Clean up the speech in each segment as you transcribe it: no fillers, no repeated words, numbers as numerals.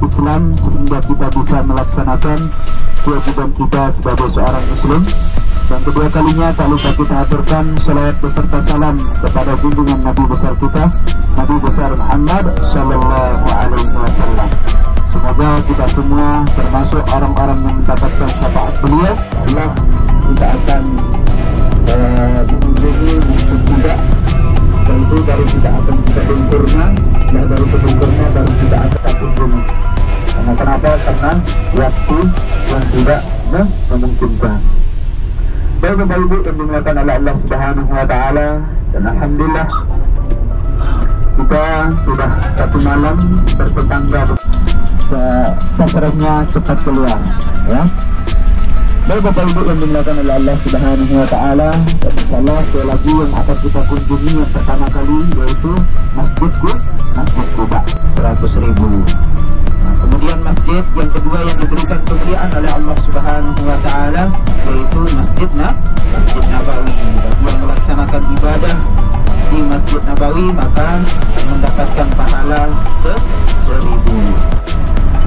Islam sehingga kita bisa melaksanakan kewajiban kita sebagai seorang muslim. Dan kedua kalinya tak lupa kita aturkan salawat beserta salam kepada junjungan Nabi besar kita, Nabi besar Muhammad sallallahu alaihi wasallam. Semoga kita semua termasuk orang-orang yang mendapatkan syafaat beliau. Allah kita akan mengunjungi maupun tidak, tentu baru kita akan kita sempurna, dan baru sempurna baru kita akan kunjungi. Karena kenapa? Karena waktu yang tidak memungkinkan. Baik Bapak Ibu yang dimuliakan oleh Allah Subhanahu wa taala, dan alhamdulillah kita sudah satu malam bertetangga, sasarannya cepat keluar ya. Baik Bapak Ibu yang dimuliakan oleh Allah Subhanahu wa taala, dan insyaallah sekali lagi yang akan kita kunjungi yang pertama kali yaitu Masjid Quba 100.000. Nah, kemudian masjid yang kedua yang diberikan kemuliaan oleh Allah Subhanahu wa taala yaitu Masjid Nabawi. Bagi yang melaksanakan ibadah di Masjid Nabawi maka mendapatkan pahala 1000.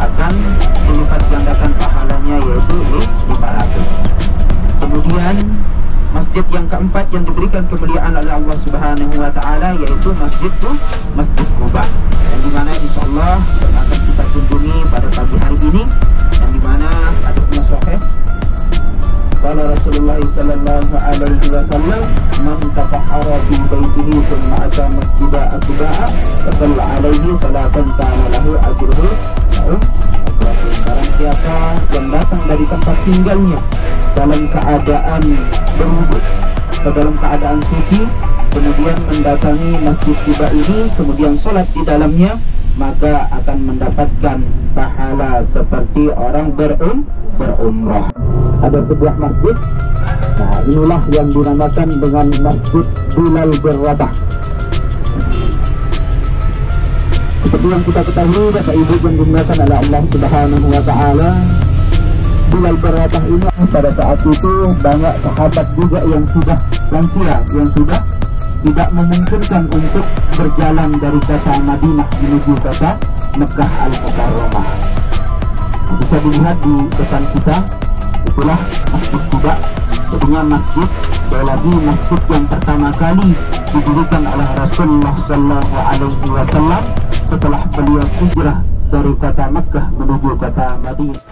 Akan dilipat gandakan pahalanya yaitu 500. Kemudian masjid yang keempat yang diberikan kemuliaan oleh Allah Subhanahu wa taala yaitu Masjid Quba, yang dimana insyaallah akan kita kunjungi pada pagi hari ini, yang dimana hadisnya sahih. Qala Rasulullah sallallahu alaihi wasallam, "Man tatahhara fi baitihi thumma ata masjida Quba, fa shalla alaihi salatan kana lahu ajruhu." Barang siapa yang datang dari tempat tinggalnya dalam keadaan berwudu atau dalam keadaan suci, kemudian mendatangi Masjid Quba ini, kemudian sholat di dalamnya, maka akan mendapatkan pahala seperti orang berumrah. Ada sebuah masjid, nah inilah yang dinamakan dengan Masjid Bilal bin Rabah. Seperti yang kita ketahui Bapak Ibu yang dimuliakan oleh Allah Subhanahu wa taala, Bilal bin Rabah ini pada saat itu banyak sahabat juga yang sudah lansia, yang sudah tidak memungkinkan untuk berjalan dari kota Madinah menuju kota Mekah Al-Mukarramah. Bisa dilihat di depan kita, itulah Masjid Quba. Jadinya masjid, sekali lagi masjid yang pertama kali didirikan oleh Rasulullah sallallahu alaihi wasallam setelah beliau hijrah dari kota Mekah menuju kota Madinah.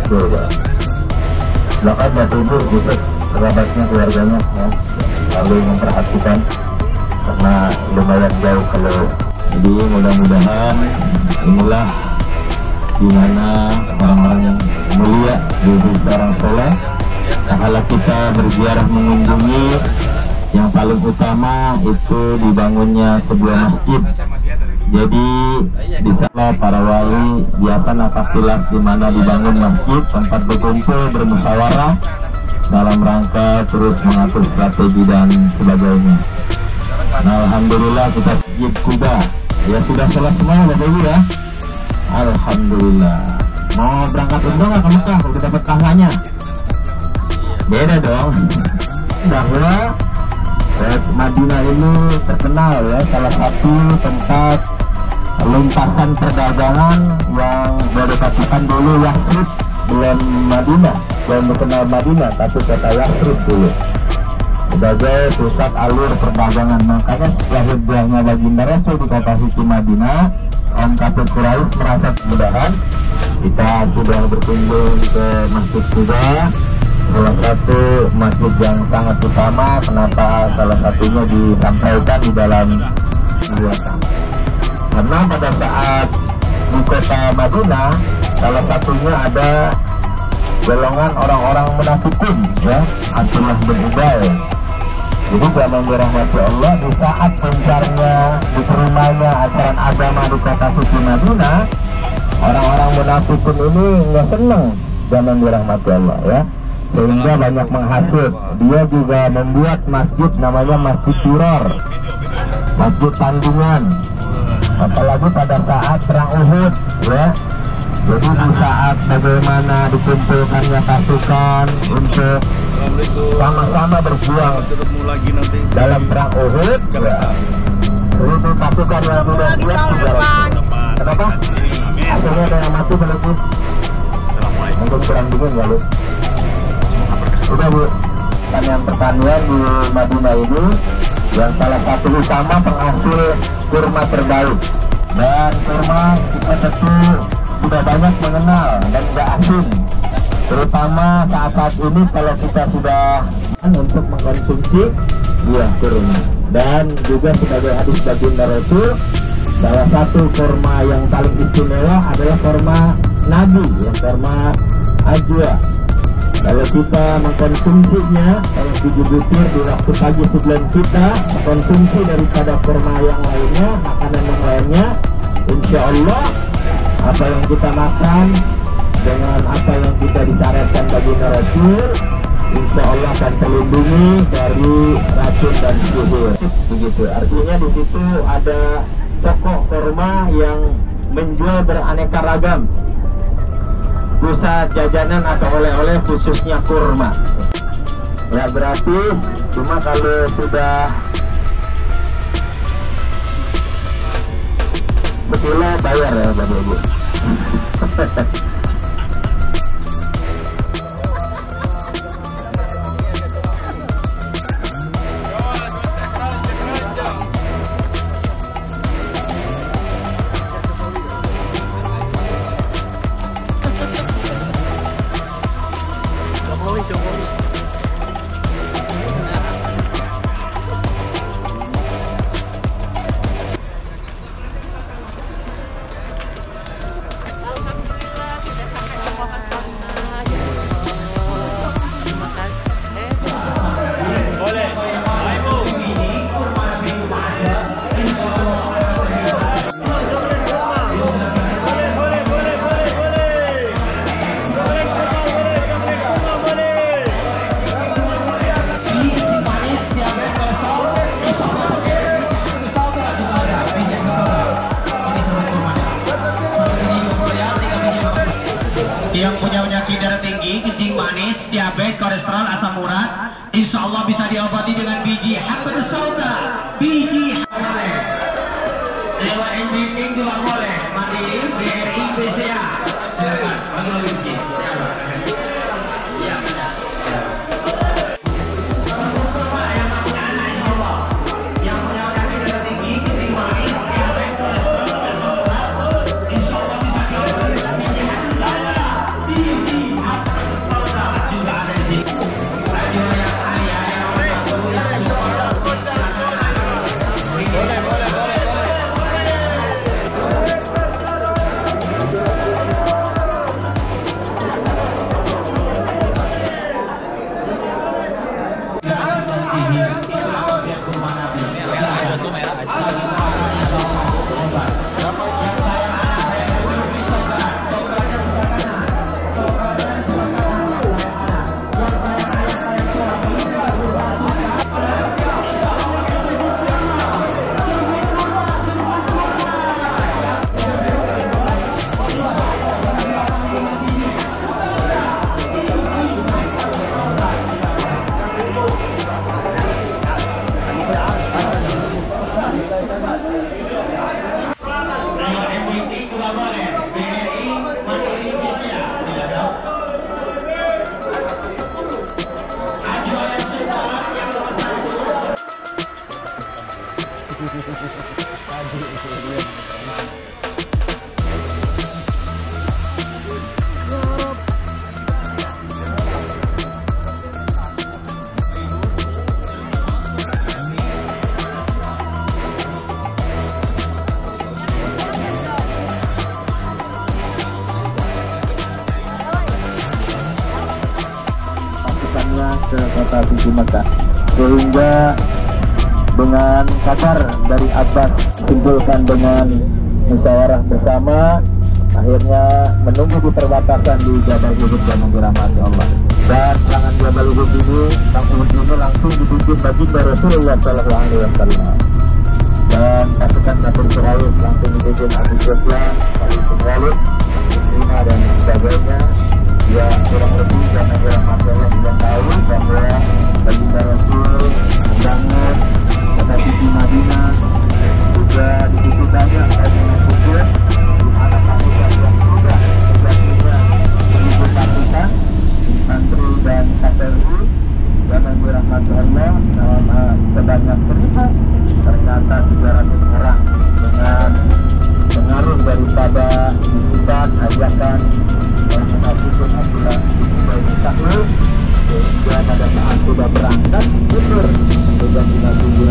surga. Silakan Bapak Ibu ikut kerabatnya, keluarganya ya, lalu memperhatikan karena lumayan jauh kalau. Jadi mudah-mudahan inilah dimana orang-orang yang mulia di seorang soleh. Kalau kita berziarah mengunjungi, yang paling utama itu dibangunnya sebuah masjid. Jadi di sana para wali biasa nakatilas di mana dibangun masjid, tempat berkumpul bermusyawarah dalam rangka terus mengatur strategi dan sebagainya. Nah, alhamdulillah kita Masjid Quba ya sudah selesai semua Bapak Ibu ya. Alhamdulillah. Mau berangkat umroh nggak ke Mekah? Udah dapat pahalanya? Beda dong. Bahwa Madinah ini terkenal ya, salah satu tempat lintasan perdagangan yang boleh katakan dulu Yathrib, belum Madinah, belum dikenal Madinah, tapi kota Yathrib dulu sebagai pusat alur perdagangan. Makanya setelah hijrahnya baginda Rasul di kota suci Madinah, kaum kafir Quraisy merasa kemudahan. Kita sudah berkunjung ke Masjid Quba, salah satu masjid yang sangat utama. Kenapa salah satunya disampaikan di dalam buatan? Karena pada saat di kota Madinah, salah satunya ada golongan orang-orang munafikin ya, Abdullah bin Ubay. Jadi zaman dirahmati Allah, di saat gencarnya diterimanya ajaran agama di kota suci Madinah, orang-orang munafikin ini nggak seneng zaman dirahmati Allah ya, sehingga banyak menghasut. Dia juga membuat masjid namanya Masjid Tiror, masjid tandingan, apalagi pada saat perang Uhud ya. Jadi di saat bagaimana dikumpulkannya pasukan untuk sama-sama berjuang dalam perang Uhud ya. Itu pasukan yang sudah siap juga. Kenapa? Akhirnya ada yang mati berarti. Mungkin kurang dingin ya lu. Udah Bu, pertanian di Madinah ini yang salah satu utama penghasil kurma terbaik. Dan kurma kita tentu sudah banyak mengenal dan tidak asing, terutama saat ini kalau kita sudah untuk mengkonsumsi buah kurma. Dan juga sebagai hadis baginda Rasul, salah satu kurma yang paling istimewa adalah kurma Nabi, ya, kurma ajwa. Kalau kita mengkonsumsinya, kalau 7 butir di waktu pagi sebelum kita mengkonsumsi daripada kurma yang lainnya, makanan yang lainnya, insya Allah apa yang kita makan dengan apa yang kita disarankan baginda Rasul, insya Allah akan terlindungi dari racun dan sihir. Begitu. Artinya di situ ada toko kurma yang menjual beraneka ragam pusat jajanan atau oleh-oleh khususnya kurma. Ya gratis, cuma kalau sudah betulnya bayar ya Bapak Ibu. Yang punya penyakit darah tinggi, kencing manis, diabetes, kolesterol, asam urat, insya Allah bisa diobati dengan biji Habbatus Sauda. Biji boleh, lewat banking juga boleh, Mandiri, BRI, BCA. Silakan, bagi logisi. ke kota suci Mekah, sehingga dengan kabar dari Abbas simpulkan dengan musyawarah bersama, akhirnya menunggu di perbatasan di Jabal Uhud yang dirahmati Allah. Dan serangan Jabal Uhud ini, Uhud ini langsung dipimpin baginda Rasulullah SAW. Dan pasukan kafir Quraisy langsung dipimpin Abu Sufyan, Khalid bin Walid, Ikrimah dan sebagainya. Ya, kurang lebih karena dirahmati Allah sudah tahu bahwa baginda Rasul membangun kota suci Madinah, juga di situ banyak kaum muslimin, di mana pasukan yang juga seribu pasukan infanteri dan kavalri yang dirahmati Allah sebanyak 1.000, ternyata 300 orang dengan pengaruh daripada bisikan ajakan Munafiqun Abdullah bin Sahlul, sehingga pada saat sudah berangkat mundur sudah tidak lagi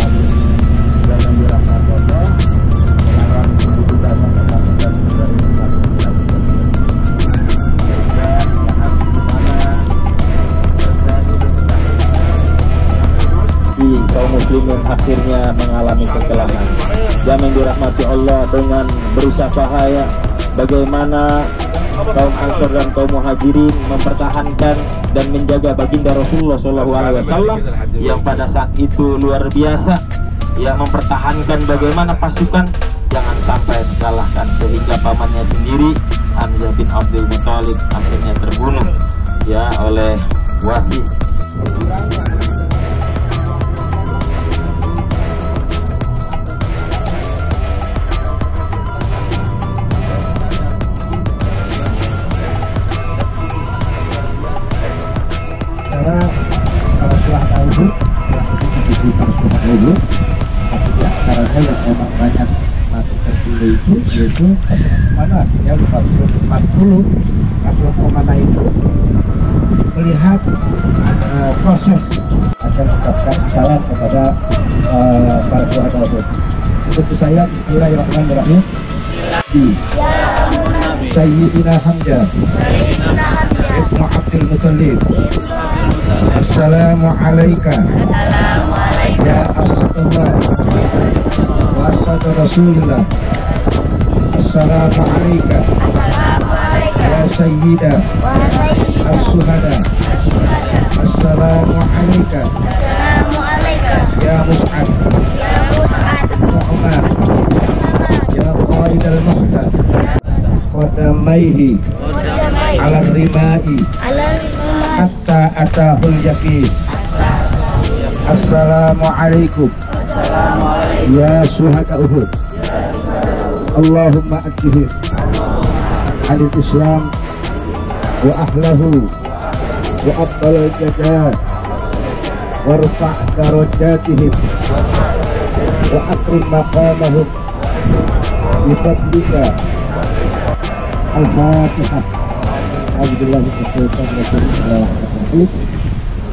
jangan dirahmati Allah melawan kedudukan dan kekuatan dari umat Islam. Dan saat dimana terjadi kaum muslimin akhirnya mengalami kekalahan. Jangan dirahmati Allah dengan berusaha ya bagaimana kaum Ansor dan kaum Muhajirin mempertahankan dan menjaga baginda Rasulullah SAW yang pada saat itu luar biasa, yang mempertahankan bagaimana pasukan jangan sampai dikalahkan, sehingga pamannya sendiri Hamzah bin Abdul Muthalib akhirnya terbunuh ya oleh Wasi. Caranya yang memang banyak masuk terpilih itu yaitu mana ya 40 mana itu melihat proses akan mengucapkan salam kepada para syuhada itu. Tentu saya bismillahirrahmanirrahim. Sayyidina Hamzah Ibnu Abdul Muthalib, Assalamualaikum ya Rasulullah wa ashabu Rasulullah, Assalamualaikum ya Sayyidah As-Suhada, Assalamualaikum ya Mus'ab Umar ya Qaid al-Muhtar qadamaihi ala rimai hatta atahul yaqin. Assalamualaikum ya syuhada Uhud, Allahumma adhihim anil Islam wa ahlahu wa abdal jazaa warfa' darajatihim wa akrim maqamahum bi fadlika. Al-Fatihah.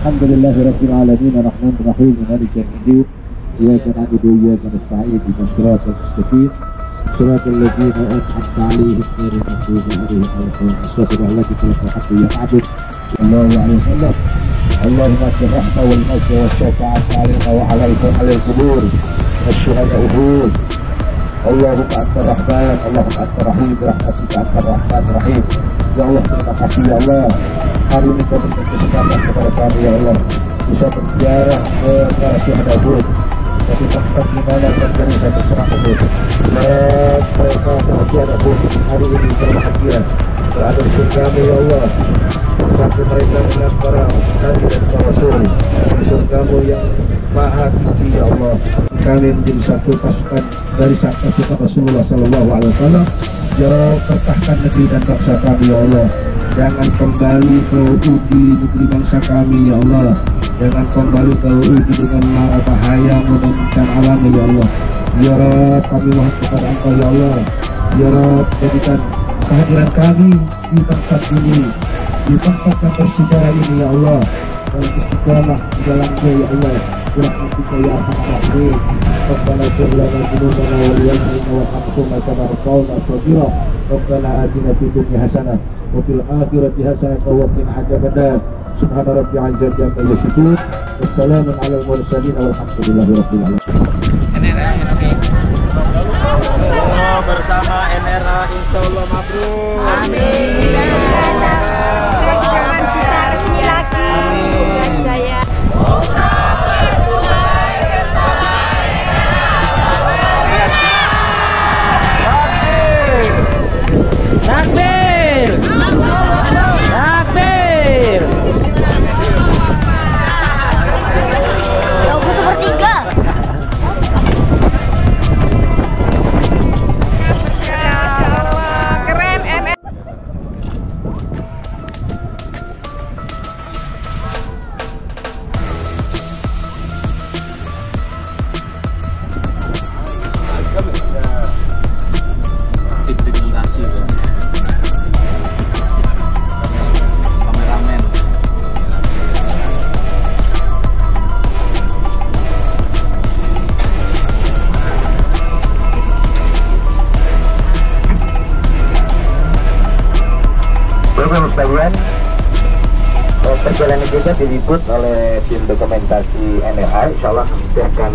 Alhamdulillahirabbil alamin arrahmanir rahim maliki yaumiddin iyyaka na'budu wa iyyaka nasta'in ihdinas siratal mustaqim siratal ladzina an'amta 'alaihim ghairil maghdubi 'alaihim waladdallin. Sallallahu alaihi wasallam. Allahumma sirrahna wal mawt wa syafa'at 'alaina wa 'ala al-qubur wasyuhada Uhud. Allahumma antar rahman, Allahumma antar rahim, rahmatika antar rahman rahim. Ya Allah, terima kasih ya Allah, hari ini kau berikan kesempatan kepada kami ya Allah bisa berziarah ke para syuhada Uhud, tapi tempat di mana terjadi satu perang Uhud. Dan mereka syuhada Uhud hari ini berbahagia berada di surgamu ya Allah, sampai mereka dengan para nabi dan para rasul di surgamu yang maha tinggi ya Allah. Kami menjadi satu pasukan dari pasukan Rasulullah SAW. Ya Allah, pertahankan negeri dan bangsa kami ya Allah. Jangan kembali ke uji negeri bangsa kami ya Allah. Jangan kembali ke uji dengan mara bahaya dan bencana alam ya Allah. Ya Rabb, kami mohon kepada Engkau ya Allah. Ya Rabb, jadikan kehadiran kami di tempat ini, di tempat yang bersejarah ini ya Allah, dalam istiqamah di dalamnya ya Allah. Rahmatika ya arhamar rahimin. Rabbana ighfir lana dzunubana wa liwalidayna warhamhuma kama rabbayana shaghira. Rabbana atina fid dunya hasanah wa fil akhirati hasanah wa qina adzabannar. Subhana rabbil izzati amma yasifun. Wassalamun alal mursalin walhamdulillahi rabbil alamin. Bersama NRA insyaallah mabrur. Amin. Jangan bisa resmi lagi. Saya. Takbir. Takbir. Kau butuh bertiga. Sekalian, perjalanan kita diliput oleh tim dokumentasi NRA. Insyaallah nanti akan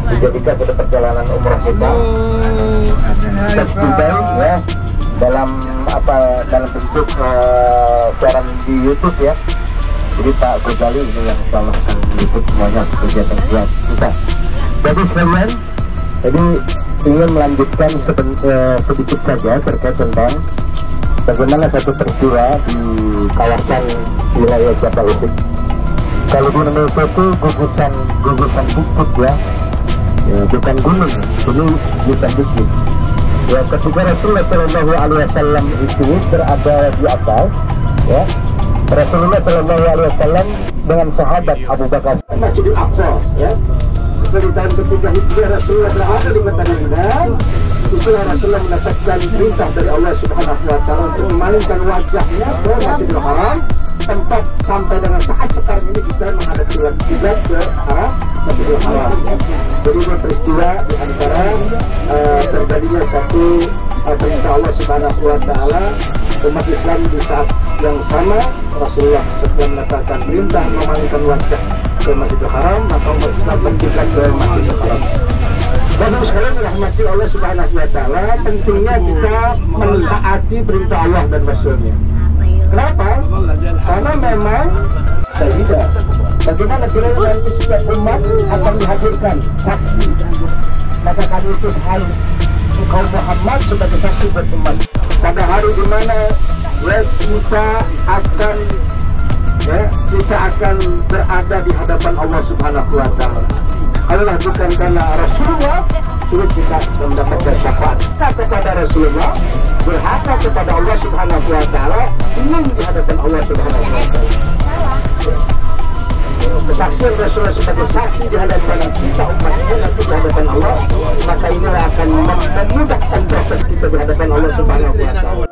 dijadikan pada perjalanan umroh kita ya, dalam bentuk siaran di YouTube ya. Jadi Pak Ghazali ini yang insyaallah akan meliput semuanya kegiatan kita. Jadi sekalian, jadi ingin melanjutkan sedikit saja terkait tentang bagaimana satu peristiwa di kawasan wilayah Jabal Uhud. Kalau di Indonesia itu gugusan bukit ya, bukan gunung, ini bukan bukit. Ya, ketika Rasulullah Shallallahu Alaihi Wasallam itu berada di atas, ya, Rasulullah Shallallahu Alaihi Wasallam dengan sahabat Abu Bakar Masjidil Aqsa, ya. Di tahun ketiga Hijriah Rasulullah berada di kota Madinah. Itulah Rasulullah mendapatkan perintah dari Allah Subhanahu wa Ta'ala untuk memalingkan wajahnya ke Masjidil Haram, tempat sampai dengan saat sekarang ini kita menghadap kiblat ke arah Masjidil Haram. Jadi ini peristiwa di antara terjadinya satu perintah Allah Subhanahu wa Ta'ala umat Islam di saat yang sama. Rasulullah setelah mendapatkan perintah memalingkan wajah ke Masjidil Haram, maka umat Islam berkiblat ke Masjidil Haram. Bapak sekalian dirahmati Allah Subhanahu wa Ta'ala, tentunya kita mentaati perintah Allah dan Rasulnya. Kenapa? Karena memang tidak. Bagaimana kira-kira nanti setiap umat akan dihadirkan saksi, maka kami utus engkau Muhammad sebagai saksi buat umat. Pada hari di mana kita akan berada di hadapan Allah Subhanahu wa Ta'ala. Kalau bukan karena Rasulullah, sulit kita mendapatkan syafaat. Kita kepada Rasulullah, berharap kepada Allah Subhanahu wa Ta'ala, ingin di hadapan Allah Subhanahu wa Ta'ala. Kesaksian Rasulullah sebagai saksi di hadapan kita umatnya nanti di hadapan Allah, maka inilah akan memudahkan proses kita di hadapan Allah Subhanahu wa Ta'ala.